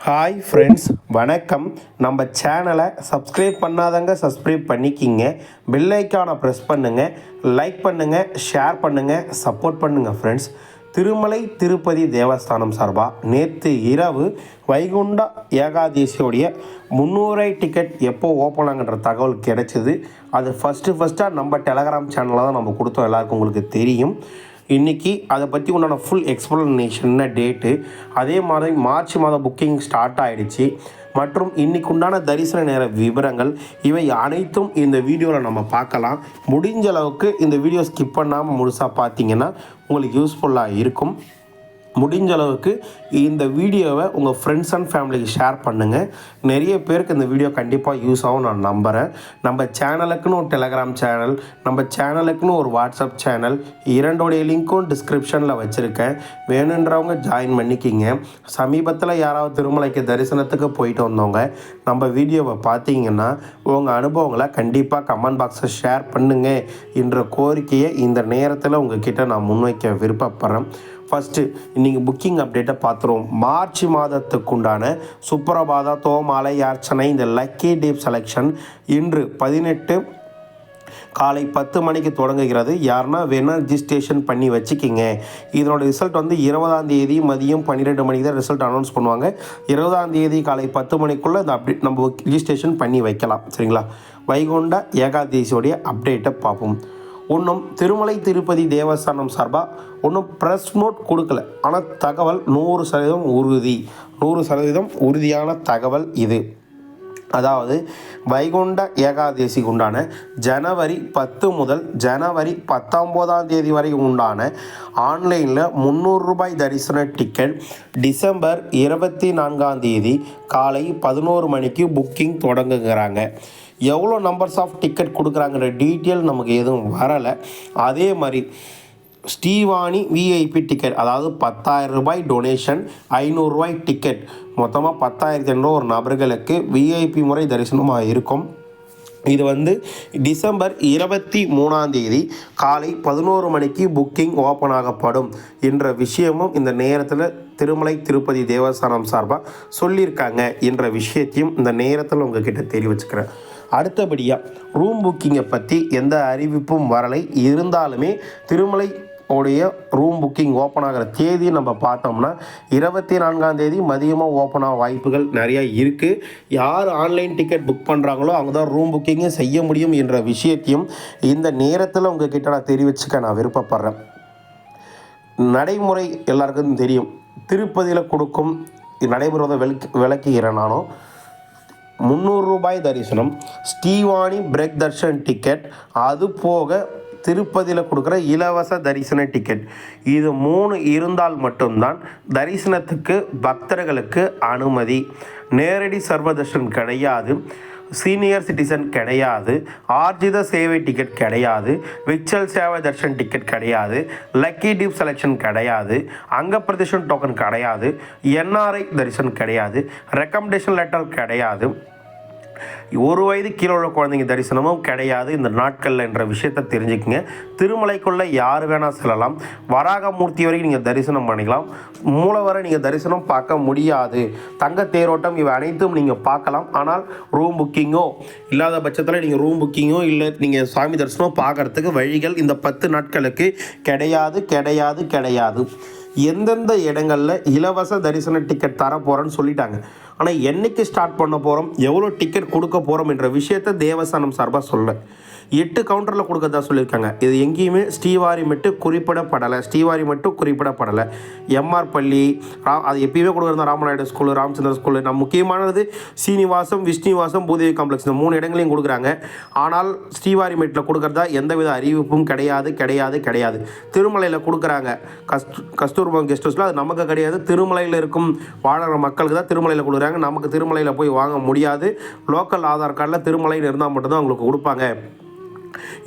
Hi friends, வணக்கம். நம்ம சேனலை சப்ஸ்கிரைப் பண்ணாதவங்க சப்ஸ்கிரைப் பண்ணிக்கிங்க. பெல் ஐக்கானை ப்ரெஸ் பண்ணுங்கள், லைக் பண்ணுங்கள், ஷேர் பண்ணுங்கள், சப்போர்ட் பண்ணுங்கள் ஃப்ரெண்ட்ஸ். திருமலை திருப்பதி தேவஸ்தானம் சார்பாக நேற்று இரவு வைகுண்ட ஏகாதேசியோடைய 300 டிக்கெட் எப்போ ஓப்பன் ஆகுன்ற தகவல் கிடைச்சிது. அது ஃபஸ்ட்டாக நம்ம டெலகிராம் சேனலில் தான் நம்ம கொடுத்தோம், எல்லாருக்கும் உங்களுக்கு தெரியும். இன்றைக்கி அதை பற்றி உண்டான ஃபுல் எக்ஸ்ப்ளனேஷன் டேட்டு, அதே மாதிரி மார்ச் மாதம் புக்கிங் ஸ்டார்ட் ஆகிடுச்சு மற்றும் இன்றைக்கு உண்டான தரிசன நேர விவரங்கள் இவை அனைத்தும் இந்த வீடியோவில் நம்ம பார்க்கலாம். முடிஞ்ச அளவுக்கு இந்த வீடியோ ஸ்கிப் பண்ணாமல் முழுசாக பார்த்தீங்கன்னா உங்களுக்கு யூஸ்ஃபுல்லாக இருக்கும். முடிஞ்ச அளவுக்கு இந்த வீடியோவை உங்கள் ஃப்ரெண்ட்ஸ் அண்ட் ஃபேமிலிக்கு ஷேர் பண்ணுங்கள். நிறைய பேருக்கு இந்த வீடியோ கண்டிப்பாக யூஸ் ஆகும் நான் நம்புகிறேன். நம்ம சேனலுக்குன்னு ஒரு டெலகிராம் சேனல், நம்ம சேனலுக்குன்னு ஒரு வாட்ஸ்அப் சேனல், இரண்டோடைய லிங்க்கும் டிஸ்கிரிப்ஷனில் வச்சுருக்கேன். வேணுன்றவங்க ஜாயின் பண்ணிக்கிங்க. சமீபத்தில் யாராவது திருமலைக்கு தரிசனத்துக்கு போயிட்டு வந்தவங்க நம்ம வீடியோவை பார்த்தீங்கன்னா உங்கள் அனுபவங்களை கண்டிப்பாக கமெண்ட் பாக்ஸில் ஷேர் பண்ணுங்கள் என்ற கோரிக்கையை இந்த நேரத்தில் உங்ககிட்ட நான் முன்வைக்க விருப்பப்படுறேன். ஃபஸ்ட்டு இன்றைக்கி புக்கிங் அப்டேட்டை பார்த்துருவோம். மார்ச் மாதத்துக்குண்டான சுப்ரபாத தோமாலை யார்ச்சனை இந்த லக்கி டீப் செலெக்ஷன் இன்று 18 காலை 10 மணிக்கு தொடங்குகிறது. யாருன்னா வேணால் ரிஜிஸ்ட்ரேஷன் பண்ணி வச்சுக்கிங்க. இதனோட ரிசல்ட் 20 மதியம் 12 மணிக்கு தான் ரிசல்ட் அனௌன்ஸ் பண்ணுவாங்க. 20 காலை 10 மணிக்குள்ளே இந்த அப்டேட் நம்ம ரிஜிஸ்ட்ரேஷன் பண்ணி வைக்கலாம். சரிங்களா? வைகுண்ட ஏகாதேசியோடைய அப்டேட்டை பார்ப்போம். ஒன்றும் திருமலை திருப்பதி தேவஸ்தானம் சார்பாக ஒன்றும் ப்ரெஸ் நோட் கொடுக்கல. ஆனால் தகவல் 100% உறுதி, 100% உறுதியான தகவல் இது. அதாவது வைகுண்ட ஏகாதேசிக்கு உண்டான ஜனவரி 10 முதல் ஜனவரி 19 வரை உண்டான ஆன்லைனில் 300 ரூபாய் தரிசன டிக்கெட் டிசம்பர் 24 காலை 11 மணிக்கு புக்கிங் தொடங்குகிறாங்க. எவ்வளோ நம்பர்ஸ் ஆஃப் டிக்கெட் கொடுக்குறாங்கிற டீட்டெயில் நமக்கு எதுவும் வரலை. அதே மாதிரி ஸ்ரீவாணி விஐபி டிக்கெட், அதாவது 10,000 ரூபாய் டொனேஷன், 500 ரூபாய் டிக்கெட், மொத்தமாக 10,000 ஒரு நபர்களுக்கு விஐபி முறை தரிசனமாக இருக்கும். இது டிசம்பர் 23 காலை 11 மணிக்கு புக்கிங் ஓப்பன் ஆகப்படும் என்ற விஷயமும் இந்த நேரத்தில் திருமலை திருப்பதி தேவஸ்தானம் சார்பாக சொல்லியிருக்காங்க என்ற விஷயத்தையும் இந்த நேரத்தில் உங்ககிட்ட தெரிவிச்சுக்கிறேன். அடுத்தபடியாக ரூம் புக்கிங்கை பற்றி எந்த அறிவிப்பும் வரலை. இருந்தாலுமே திருமலை உடைய ரூம் புக்கிங் ஓப்பன் ஆகிற தேதி நம்ம பார்த்தோம்னா 24 மதியமாக ஓப்பன் ஆக வாய்ப்புகள் நிறையா இருக்குது. யார் ஆன்லைன் டிக்கெட் புக் பண்ணுறாங்களோ அவங்க தான் ரூம் புக்கிங்கே செய்ய முடியும் என்ற விஷயத்தையும் இந்த நேரத்தில் உங்ககிட்ட நான் தெரிவிச்சுக்க நான் விருப்பப்படுறேன். நடைமுறை எல்லாருக்கும் தெரியும். திருப்பதியில் கொடுக்கும் நடைமுறை விளக்குகிறேன் நானும். 300 ரூபாய் தரிசனம், ஸ்ரீவாணி பிரேக் தர்ஷன் டிக்கெட், அது போக திருப்பதியில் கொடுக்குற இலவச தரிசன டிக்கெட், இது 3 இருந்தால் மட்டும்தான் தரிசனத்துக்கு பக்தர்களுக்கு அனுமதி. நேரடி சர்வதர்ஷன் கிடையாது, சீனியர் சிட்டிசன் கிடையாது, ஆர்ஜித சேவை டிக்கெட் கிடையாது, விச்சல் சேவை தர்ஷன் டிக்கெட் கிடையாது, லக்கி டீப் செலெக்ஷன் கிடையாது, அங்க பிரதேசன் டோக்கன் கிடையாது, என்ஆர்ஐ தரிசனம் கிடையாது, ரெக்கமெண்டேஷன் லெட்டர் கிடையாது, 1 வயது கீழே உள்ள குழந்தைங்க தரிசனமும் கிடையாது இந்த நாட்களில் என்ற விஷயத்தை தெரிஞ்சுக்கங்க. திருமலைக்குள்ளே யார் வேணால் செல்லலாம். வராகமூர்த்தி வரைக்கும் நீங்கள் தரிசனம் பண்ணிக்கலாம். மூலவரை நீங்கள் தரிசனம் பார்க்க முடியாது. தங்க தேரோட்டம் இவை அனைத்தும் நீங்கள் பார்க்கலாம். ஆனால் ரூம் புக்கிங்கோ இல்லாத பட்சத்தில் நீங்கள் ரூம் புக்கிங்கோ இல்லை நீங்கள் சாமி தரிசனம் பார்க்குறதுக்கு வழிகள் இந்த 10 நாட்களுக்கு கிடையாது. எந்தெந்த இடங்களில் இலவச தரிசன டிக்கெட் தர போகிறேன்னு சொல்லிட்டாங்க. ஆனால் என்றைக்கு ஸ்டார்ட் பண்ண போகிறோம், எவ்வளோ டிக்கெட் கொடுக்க போகிறோம் என்ற விஷயத்தை தேவஸ்தானம் சார்பாக சொல்ல 8 கவுண்டரில் கொடுக்கறதா சொல்லியிருக்காங்க. இது எங்கேயுமே ஸ்ரீவாரி மட்டும் குறிப்பிடப்படலை. எம்ஆர் பள்ளி அது எப்பயுமே கொடுக்குறது ராமநாயுடு ஸ்கூலு, ராமச்சந்திர ஸ்கூலு, நம்ம முக்கியமானது சீனிவாசம், விஷ்ணுவாசம், பூதேவி காம்ப்ளெக்ஸ், இந்த 3 இடங்களையும் கொடுக்குறாங்க. ஆனால் ஸ்ரீவாரி மெட்டில் கொடுக்குறதா எந்தவித அறிவிப்பும் கிடையாது. திருமலையில் கொடுக்குறாங்க கஸ்தூர்பா கெஸ்ட் ஹவுஸில், அது நமக்கு கிடையாது. திருமலையில் இருக்கும் வாழற மக்களுக்கு தான் திருமலையில் கொடுக்குறாங்க. நமக்கு திருமலையில் போய் வாங்க முடியாது. லோக்கல் ஆதார் கார்டில் திருமலையில் இருந்தால் மட்டும்தான் அவங்களுக்கு கொடுப்பாங்க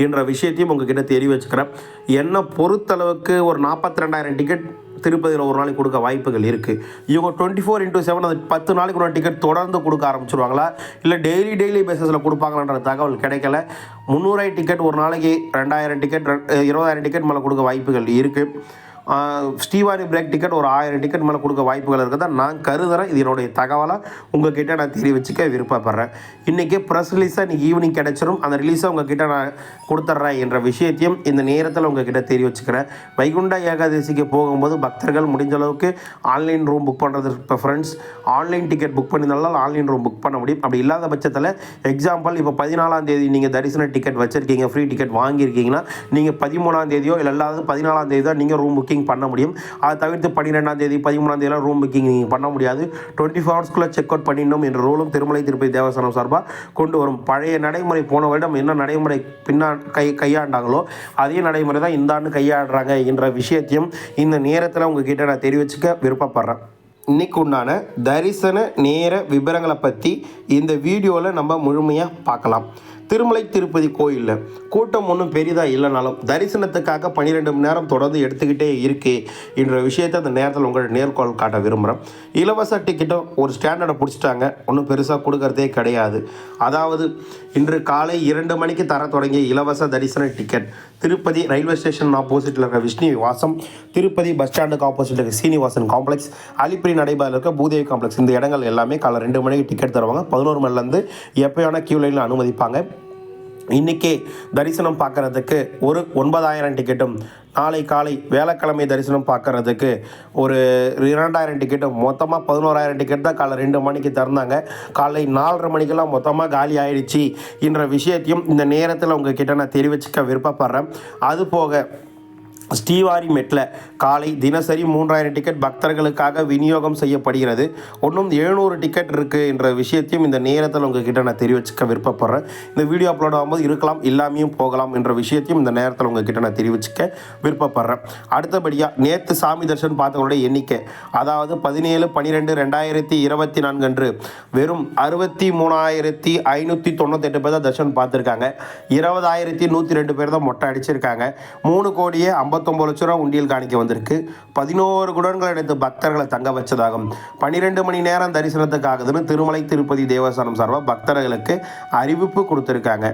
என்ற விஷயத்தையும் உங்ககிட்ட தெரிய வச்சுக்கிறேன். என்னை பொறுத்தளவுக்கு ஒரு 42,000 டிக்கெட் திருப்பதியில் ஒரு நாளைக்கு கொடுக்க வாய்ப்புகள் இருக்குது. இவங்க 24/7 அது 10 நாளைக்கு ஒரு டிக்கெட் தொடர்ந்து கொடுக்க ஆரம்பிச்சிருவாங்களா, இல்லை டெய்லி பேசிஸில் கொடுப்பாங்களான்ற தகவல் கிடைக்கல. 300 டிக்கெட் ஒரு நாளைக்கு 2,000 டிக்கெட் 20,000 டிக்கெட் மேலே கொடுக்க வாய்ப்புகள் இருக்குது. ஸ்ரீவாரி பிரேக் டிக்கெட் ஒரு 1000 டிக்கெட் மேலே கொடுக்க வாய்ப்புகள் இருக்குதா நான் கருதுகிறேன். இது என்னுடைய தகவலாக உங்ககிட்ட நான் தெரிவிச்சுக்க விருப்பப்படுறேன். இன்றைக்கி ப்ரெஸ் ரிலீஸாக இன்றைக்கி ஈவினிங் கிடச்சிரும். அந்த ரிலீஸை உங்ககிட்ட நான் கொடுத்துட்றேன் என்ற விஷயத்தையும் இந்த நேரத்தில் உங்ககிட்ட தெரிவிச்சுக்கிறேன். வைகுண்ட ஏகாதசிக்கு போகும்போது பக்தர்கள் முடிஞ்ச அளவுக்கு ஆன்லைன் ரூம் புக் பண்ணுறது ப்ரிஃபரன்ஸ். ஆன்லைன் டிக்கெட் புக் பண்ணியிருந்தாலும் ஆன்லைன் ரூம் புக் பண்ண முடியும். அப்படி இல்லாத பட்சத்தில் எக்ஸாம்பிள் இப்போ 14ஆம் தேதி நீங்கள் தரிசன டிக்கெட் வச்சுருக்கீங்க, ஃப்ரீ டிக்கெட் வாங்கியிருக்கீங்கன்னா நீங்கள் 13ஆம் தேதியோ இல்லை இல்லாத 14ஆம் தேதி தான் நீங்கள் ரூம் புக்கிங் பண்ண முடியும். அதை தவிர்த்து 12ஆம் தேதி 13ஆம் தேதியெலாம் ரூம் புக்கிங் நீங்கள் பண்ண முடியாது. 24 ஹவர்ஸ்க்குள்ளே செக் அவுட் பண்ணிடணும் என்ற ரூலும் திருமலை திருப்பதி தேவஸ்தானம் சார்பாக கொண்டு வரும். பழைய நடைமுறை போன வருடம் என்ன நடைமுறை கையாண்டாங்களோ அதே நடைமுறை தான் இந்த ஆண்டு கையாடுறாங்க என்ற விஷயத்தையும் இந்த நேரத்தில் உங்ககிட்ட நான் தெரிவிச்சுக்க விருப்பப்படுறேன். இன்றைக்கு உண்டான தரிசன நேர விவரங்களை பற்றி இந்த வீடியோவில் நம்ம முழுமையாக பார்க்கலாம். திருமலை திருப்பதி கோயிலில் கூட்டம் ஒன்றும் பெரிதாக இல்லைனாலும் தரிசனத்துக்காக 12 மணி நேரம் தொடர்ந்து எடுத்துக்கிட்டே இருக்குது என்ற விஷயத்தை அந்த நேரத்தில் உங்கள் நேர்கோள் காட்ட விரும்புகிறேன். இலவச டிக்கெட்டும் ஒரு ஸ்டாண்டர்டை பிடிச்சிட்டாங்க, ஒன்றும் பெருசாக கொடுக்கறதே கிடையாது. அதாவது இன்று காலை 2 மணிக்கு தர தொடங்கிய இலவச தரிசன டிக்கெட் திருப்பதி ரயில்வே ஸ்டேஷன் ஆப்போசிட்டில் இருக்க விஷ்ணு விவாசம், திருப்பதி பஸ் ஸ்டாண்டுக்கு ஆப்போசிட்டில் இருக்க சீனிவாசன் காம்ப்ளெக்ஸ், அலிப்பிரி நடைபாதையில் இருக்க பூதேவி காம்ப்ளெக்ஸ், இந்த இடங்கள் எல்லாமே காலை 2 மணிக்கு டிக்கெட் தருவாங்க. 11 மணிலேருந்து எப்போயான கியூ லைனில் அனுமதிப்பாங்க. இன்றைக்கே தரிசனம் பார்க்குறதுக்கு ஒரு 9000 டிக்கெட்டும், நாளை காலை வேலைக்கிழமை தரிசனம் பார்க்குறதுக்கு ஒரு 2000 டிக்கெட்டும், மொத்தமாக 11000 டிக்கெட் தான் காலை 2 மணிக்கு திறந்தாங்க. காலை 4:30 மணிக்கெல்லாம் மொத்தமாக காலி ஆகிடுச்சு என்ற விஷயத்தையும் இந்த நேரத்தில் உங்ககிட்ட நான் தெரிவிச்சுக்க விருப்பப்படுறேன். அதுபோக ஸ்ரீவாரி மெட்டில் காலை தினசரி 3000 டிக்கெட் பக்தர்களுக்காக விநியோகம் செய்யப்படுகிறது. இன்னும் 700 டிக்கெட் இருக்குது என்ற விஷயத்தையும் இந்த நேரத்தில் உங்ககிட்ட நான் தெரிவிச்சுக்க விருப்பப்படுறேன். இந்த வீடியோ அப்லோட் ஆகும்போது இருக்கலாம், இல்லாமையும் போகலாம் என்ற விஷயத்தையும் இந்த நேரத்தில் உங்ககிட்ட நான் தெரிவிச்சுக்க விருப்பப்படுறேன். அடுத்தபடியாக நேற்று சாமி தரிசனம் பார்த்தவங்களுடைய எண்ணிக்கை, அதாவது 17/12/2024 அன்று வெறும் 63,598 பேர் தான் தரிசனம் பார்த்துருக்காங்க. 20,102 பேர் தான் மொட்டை அடிச்சிருக்காங்க. 3,59,00,000 ரூபா உண்டியல் காணிக்க வந்திருக்கு. 11 குடோன்கள் எடுத்து பக்தர்களை தங்க வச்சதாகும். 12 மணி நேரம் தரிசனத்துக்காகுதுன்னு திருமலை திருப்பதி தேவஸ்தானம் சார்பாக பக்தர்களுக்கு அறிவிப்பு கொடுத்துருக்காங்க.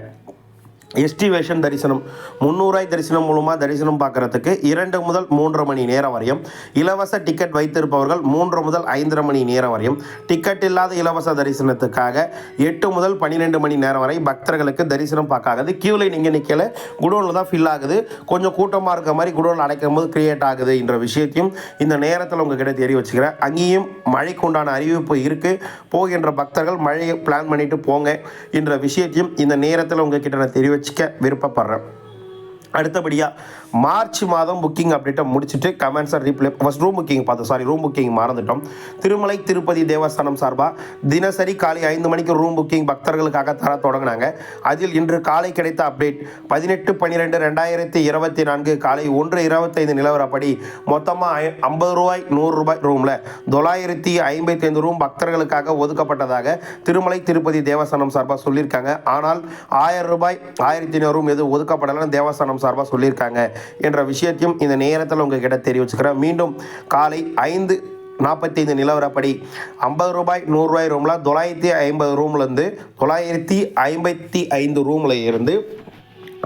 எஸ்டிவேஷன் தரிசனம் 300 தரிசனம் மூலமாக தரிசனம் பார்க்குறதுக்கு 2 முதல் 3 மணி நேரம் வரையும், இலவச டிக்கெட் வைத்திருப்பவர்கள் 3 முதல் 5 மணி நேரம் வரையும், டிக்கெட் இல்லாத இலவச தரிசனத்துக்காக 8 முதல் 12 மணி நேரம் வரை பக்தர்களுக்கு தரிசனம் பார்க்காகுது. கியூவில் நீங்கள் நிற்கல, குடோனில் தான் ஃபில் ஆகுது. கொஞ்சம் கூட்டமாக இருக்க மாதிரி குடோனில் அடைக்கும் போது கிரியேட் ஆகுது என்ற விஷயத்தையும் இந்த நேரத்தில் உங்ககிட்ட தெரிய வச்சுக்கிறேன். அங்கேயும் மழைக்கு உண்டான அறிவிப்பு இருக்குது. போகின்ற பக்தர்கள் மழையை பிளான் பண்ணிட்டு போங்க என்ற விஷயத்தையும் இந்த நேரத்தில் உங்ககிட்ட நான் தெரிவிச்சுக்க விருப்பப்படுறேன். அடுத்தபடியாக மார்ச் மாதம் புக்கிங் அப்டேட்டை முடிச்சுட்டு கமெண்ட்ஸை ரீப்ளே ஃபஸ்ட் ரூம் புக்கிங் மறந்துட்டோம். திருமலை திருப்பதி தேவஸ்தானம் சார்பாக தினசரி காலை 5 மணிக்கு ரூம் புக்கிங் பக்தர்களுக்காக தர தொடங்கினாங்க. அதில் இன்று காலை கிடைத்த அப்டேட் 18/12/2024 காலை 1:25 நிலவரப்படி மொத்தமாக 50 ரூபாய் 100 ரூபாய் ரூமில் 955 ரூம் பக்தர்களுக்காக ஒதுக்கப்பட்டதாக திருமலை திருப்பதி தேவஸ்தானம் சார்பாக சொல்லியிருக்காங்க. ஆனால் 1000 ரூபாய் 1500 ரூம் எதுவும் ஒதுக்கப்படலைன்னு தேவஸ்தானம் சார்பாக சொல்லியிருக்காங்க என்ற விஷயத்தையும் இந்த நேரத்தில் உங்ககிட்ட தெரிவிச்சுக்கிறேன். மீண்டும் காலை 5:45 நிலவரப்படி 50 ரூபாய் 100 ரூபாய் ரூமில் 950 ரூம்லேருந்து 955 ரூமில் இருந்து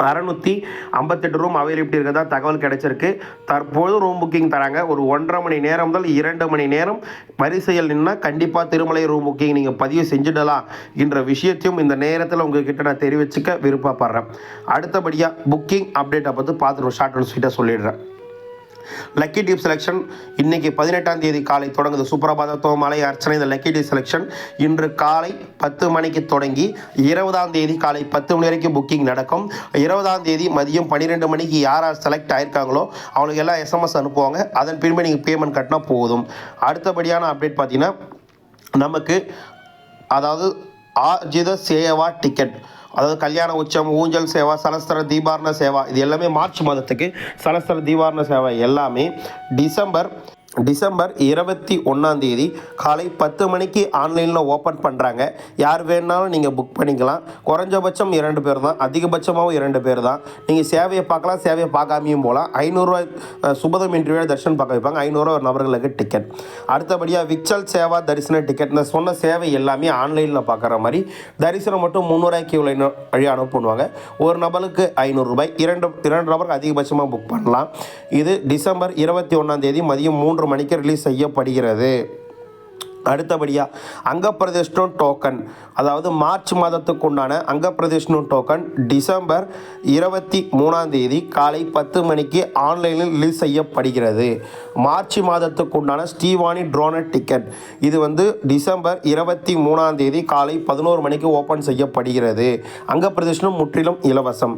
658 ரூம் அவைலபிலிட்டி இருக்கிறதா தகவல் கிடைச்சிருக்கு. தற்போது ரூம் புக்கிங் தராங்க. ஒரு 1.5 மணி நேரம் முதல் 2 மணி நேரம் வரிசையில் நின்னால் கண்டிப்பாக திருமலை ரூம் புக்கிங் நீங்கள் பதிவு செஞ்சுடலாம் என்ற விஷயத்தையும் இந்த நேரத்தில் உங்ககிட்ட நான் தெரிவிச்சுக்க விருப்பப்படுறேன். அடுத்தபடியாக புக்கிங் அப்டேட்டை பற்றி பார்த்துட்டு ஷார்ட் அண்ட் ஸ்வீட்டாக சொல்லிடுறேன். லக்கி டிப் செலெக்ஷன் இன்னைக்கு 18ஆம் தேதி காலை தொடங்குது. சுப்ரபாதத்துவ மலை அர்ச்சனை இந்த லக்கி டிப் செலெக்ஷன் இன்று காலை 10 மணிக்கு தொடங்கி 20ஆம் தேதி காலை 10 மணி வரைக்கும் புக்கிங் நடக்கும். 20ஆம் தேதி மதியம் 12 மணிக்கு யார் செலக்ட் ஆயிருக்காங்களோ அவங்களுக்கு எல்லாம் எஸ்எம்எஸ் அனுப்புவாங்க. அதன் பின்பு நீங்கள் பேமெண்ட் கட்டினா போதும். அடுத்தபடியான அப்டேட் பார்த்தீங்கன்னா நமக்கு அதாவது ஆர்ஜித சேவா டிக்கெட், அதாவது கல்யாண உச்சம், ஊஞ்சல் சேவா, சலஸ்திர தீபாரண சேவா, இது எல்லாமே மார்ச் மாதத்துக்கு சலஸ்திர தீபாரண சேவை எல்லாமே டிசம்பர் டிசம்பர் 21 காலை 10 மணிக்கு ஆன்லைனில் ஓப்பன் பண்ணுறாங்க. யார் வேணாலும் நீங்கள் புக் பண்ணிக்கலாம். குறைஞ்சபட்சம் 2 பேர் தான், அதிகபட்சமாகவும் 2 பேர் தான். நீங்கள் சேவையை பார்க்கலாம், சேவையை பார்க்காமையும் போகலாம். 500 சுபதம் இன்டர்வியூ தரிசனம் பார்க்க வைப்பாங்க. 500 ஒரு நபர்களுக்கு டிக்கெட். அடுத்தபடியாக விச்சல் சேவா தரிசன டிக்கெட். இந்த சொன்ன சேவை எல்லாமே ஆன்லைனில் பார்க்குற மாதிரி. தரிசனம் மட்டும் 300 கியூ லைன் வழி அனுப்புவாங்க. ஒரு நபருக்கு 500 ரூபாய். இரண்டு நபருக்கு அதிகபட்சமாக புக் பண்ணலாம். இது டிசம்பர் 21 மதியம் 3 மணிக்கு ரிலீஸ் செய்யப்படுகிறது. அடுத்தபடியாக அங்கப்பிரதேஷ்டம் டோக்கன், அதாவது மார்ச் மாதத்துக்கு உண்டான அங்கப்பிரதேஷ்டம் டோக்கன் டிசம்பர் 23 காலை 10 மணிக்கு ஆன்லைனில் ரிலீஸ் செய்யப்படுகிறது. மார்ச் மாதத்துக்கு உண்டான ஸ்ரீவாணி ட்ரோனர் டிக்கெட், இது டிசம்பர் 23 காலை 11 மணிக்கு ஓப்பன் செய்யப்படுகிறது. அங்கப்பிரதேசம் முற்றிலும் இலவசம்.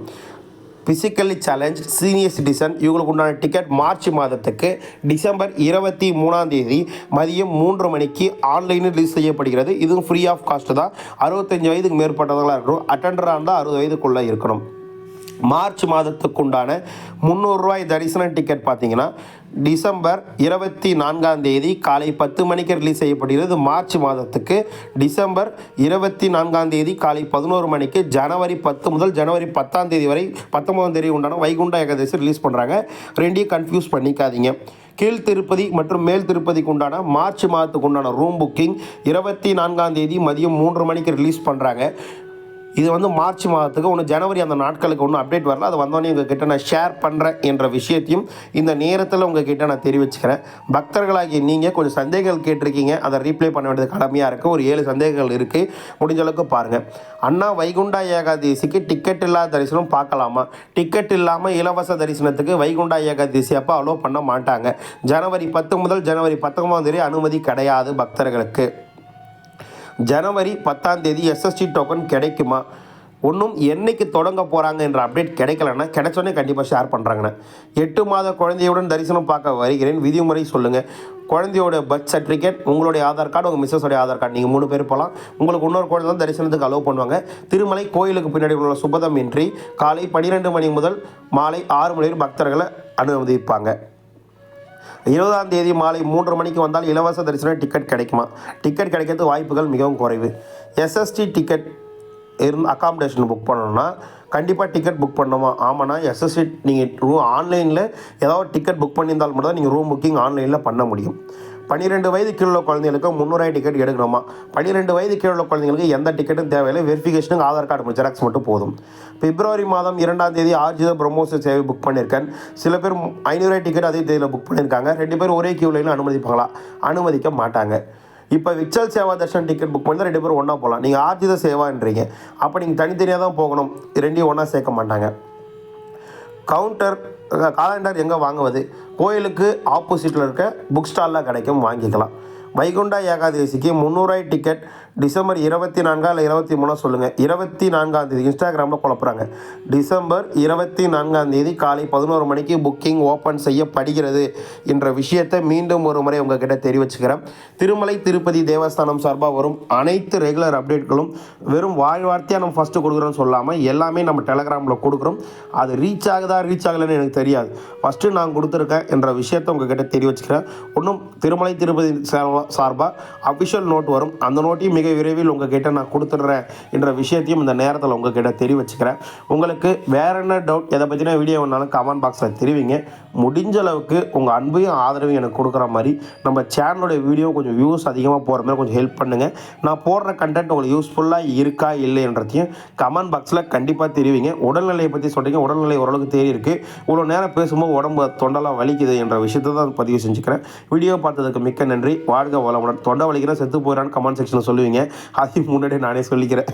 ஃபிசிக்கலி சேலஞ்ச் சீனியர் சிட்டிசன் இவங்களுக்கு உண்டான டிக்கெட் மார்ச் மாதத்துக்கு டிசம்பர் 23 மதியம் 3 மணிக்கு ஆன்லைனில் ரிலீஸ் செய்யப்படுகிறது. இதுவும் ஃப்ரீ ஆஃப் காஸ்ட் தான். 65 வயதுக்கு மேற்பட்டவர்களாக இருக்கணும். அட்டெண்டராக இருந்தால் 60 வயதுக்குள்ளே இருக்கணும். மார்ச் மாதத்துக்கு உண்டான 300 ரூபாய் தரிசன டிக்கெட் பார்த்தீங்கன்னா டிசம்பர் 24 காலை 10 மணிக்கு ரிலீஸ் செய்யப்படுகிறது. மார்ச் மாதத்துக்கு டிசம்பர் 24 காலை 11 மணிக்கு ஜனவரி 10 முதல் ஜனவரி 10 வரை 19 உண்டான வைகுண்ட ஏகாதசி ரிலீஸ் பண்ணுறாங்க. ரெண்டையும் கன்ஃபியூஸ் பண்ணிக்காதீங்க. கீழ் திருப்பதி மற்றும் மேல் திருப்பதிக்கு உண்டான மார்ச் மாதத்துக்கு உண்டான ரூம் புக்கிங் 24 மதியம் 3 மணிக்கு ரிலீஸ் பண்ணுறாங்க. இது மார்ச் மாதத்துக்கு ஒன்று, ஜனவரி அந்த நாட்களுக்கு ஒன்றும் அப்டேட் வரல. அது வந்தோடனே உங்ககிட்ட நான் ஷேர் பண்ணுறேன் என்ற விஷயத்தையும் இந்த நேரத்தில் உங்ககிட்ட நான் தெரிவிச்சுக்கிறேன். பக்தர்களாகிய நீங்கள் கொஞ்சம் சந்தேகங்கள் கேட்டிருக்கீங்க, அதை ரீப்ளே பண்ண வேண்டியது கடமையாக இருக்குது. ஒரு 7 சந்தேகங்கள் இருக்குது, முடிஞ்ச அளவுக்கு பாருங்கள். அண்ணா வைகுண்டா ஏகாதசிக்கு டிக்கெட் இல்லாத தரிசனம் பார்க்கலாமா? டிக்கெட் இல்லாமல் இலவச தரிசனத்துக்கு வைகுண்டா ஏகாதசி அப்போ அலோவ் பண்ண மாட்டாங்க. ஜனவரி 10 முதல் ஜனவரி 19 அனுமதி கிடையாது பக்தர்களுக்கு. ஜனவரி 10 எஸ்எஸ்டி டோக்கன் கிடைக்குமா? ஒன்றும் என்னைக்கு தொடங்க போகிறாங்க என்ற அப்டேட் கிடைக்கலன்னா கிடைச்சோன்னே கண்டிப்பாக ஷேர் பண்ணுறாங்கண்ணே. 8 மாத குழந்தையுடன் தரிசனம் பார்க்க வருகிறேன், விதிமுறை சொல்லுங்கள். குழந்தையோட பர்த் சர்டிஃபிகேட், உங்களுடைய ஆதார் கார்டு, உங்கள் மிஸ்ஸஸோடைய ஆதார் கார்டு, நீங்கள் 3 பேர் போகலாம். உங்களுக்கு இன்னொரு குழந்தை தான் தரிசனத்துக்கு அலோவ் பண்ணுவாங்க. திருமலை கோயிலுக்கு பின்னாடி உள்ள சுபதம் இன்றி காலை 12 மணி முதல் மாலை 6 மணி வரை பக்தர்களை அனுமதிப்பாங்க. 20 மாலை 3 மணிக்கு வந்தால் இலவச தரிசன டிக்கெட் கிடைக்குமா? டிக்கெட் கிடைக்கிறது வாய்ப்புகள் மிகவும் குறைவு. எஸ்எஸ்டி டிக்கெட் அகாமடேஷன் புக் பண்ணணும்னா கண்டிப்பாக டிக்கெட் புக் பண்ணணுமா? ஆமாண்ணா, எஸ்எஸ்டி நீங்கள் ஆன்லைனில் ஏதாவது டிக்கெட் புக் பண்ணியிருந்தால் மட்டும் தான் நீங்கள் ரூம் புக்கிங் ஆன்லைனில் பண்ண முடியும். 12 வயது கீழே உள்ள குழந்தைங்களுக்கு 300 டிக்கெட் எடுக்கணுமா? 12 வயது கீழே உள்ள குழந்தைங்களுக்கு எந்த டிக்கெட்டும் தேவையில்லை. வெரிஃபிகேஷனுக்கு ஆதார் கார்டு ஜெராக்ஸ் மட்டும் போதும். பிப்ரவரி மாதம் 2 ஆர்ஜித பிரம்மோத்சவ சேவை புக் பண்ணியிருக்கேன். சில பேர் 500 டிக்கெட் அதே தேதியில் புக் பண்ணியிருக்காங்க. 2 பேர் ஒரே கியூ லைனில் அனுமதிப்பாங்களா? அனுமதிக்க மாட்டாங்க. இப்போ விச்சல் சேவா தர்ஷன் டிக்கெட் புக் பண்ணி 2 பேரும் ஒன்றா போகலாம். நீங்கள் ஆர்ஜித சேவான்றீங்க, அப்போ நீங்கள் தனித்தனியாக தான் போகணும். 2ஐயும் ஒன்றா சேர்க்க மாட்டாங்க. காலண்டர் எங்கே வாங்குவது? கோயிலுக்கு ஆப்போசிட்டில் இருக்க புக் ஸ்டாலில் கிடைக்கும், வாங்கிக்கலாம். வைகுண்டா ஏகாதசிக்கு 300 டிக்கெட் டிசம்பர் 24 இல்லை 23 சொல்லுங்கள். 24 இன்ஸ்டாகிராமில் குழப்புறாங்க. டிசம்பர் 24 காலை 11 மணிக்கு புக்கிங் ஓப்பன் செய்யப்படுகிறது என்ற விஷயத்தை மீண்டும் ஒரு முறை உங்ககிட்ட தெரிவிச்சுக்கிறேன். திருமலை திருப்பதி தேவஸ்தானம் சார்பாக வரும் அனைத்து ரெகுலர் அப்டேட்களும் வெறும் வார்த்தையாக நம்ம ஃபஸ்ட்டு கொடுக்குறோன்னு சொல்லாமல் எல்லாமே நம்ம டெலகிராமில் கொடுக்குறோம். அது ரீச் ஆகலைன்னு எனக்கு தெரியாது. ஃபஸ்ட்டு நான் கொடுத்துருக்கேன் என்ற விஷயத்தை உங்ககிட்ட தெரிவிச்சுக்கிறேன். இன்னும் திருமலை திருப்பதி சார்பாக அஃபிஷியல் நோட் வரும். அந்த நோட்டையும் மிக விரைவில் உங்ககிட்ட நான் கொடுத்துட்றேன் என்ற விஷயத்தையும் இந்த நேரத்தில் உங்ககிட்ட தெரிவிச்சுக்கிறேன். உங்களுக்கு வேற என்ன டவுட், எதை பற்றின வீடியோ வேணாலும் கமெண்ட் பாக்ஸில் தெரிவிங்க. முடிஞ்ச அளவுக்கு உங்கள் அன்பையும் ஆதரவையும் எனக்கு கொடுக்குற மாதிரி நம்ம சேனலோடைய வீடியோ கொஞ்சம் வியூஸ் அதிகமாக போகிற மாதிரி கொஞ்சம் ஹெல்ப் பண்ணுங்கள். நான் போடுற கண்டென்ட் உங்களுக்கு யூஸ்ஃபுல்லாக இருக்கா இல்லைன்றதையும் கமெண்ட் பாக்ஸில் கண்டிப்பாக தெரிவிங்க. உடல்நிலையை பற்றி சொல்கிறீங்க, உடல்நிலை ஓரளவுக்கு தேறி இருக்குது. இவ்வளோ நேரம் பேசும்போது உடம்பு தொண்டெல்லாம் வலிக்குது என்ற விஷயத்தை தான் பதிவு செஞ்சுக்கிறேன். வீடியோ பார்த்ததுக்கு மிக்க நன்றி. வாழ்க வளமுடன். தொண்டை வலிக்கிறேன், செத்து போயிடான்னு கமெண்ட் செக்ஷனில் சொல்லுவீங்க. அதையும் முன்னாடியே நானே சொல்லிக்கிறேன்.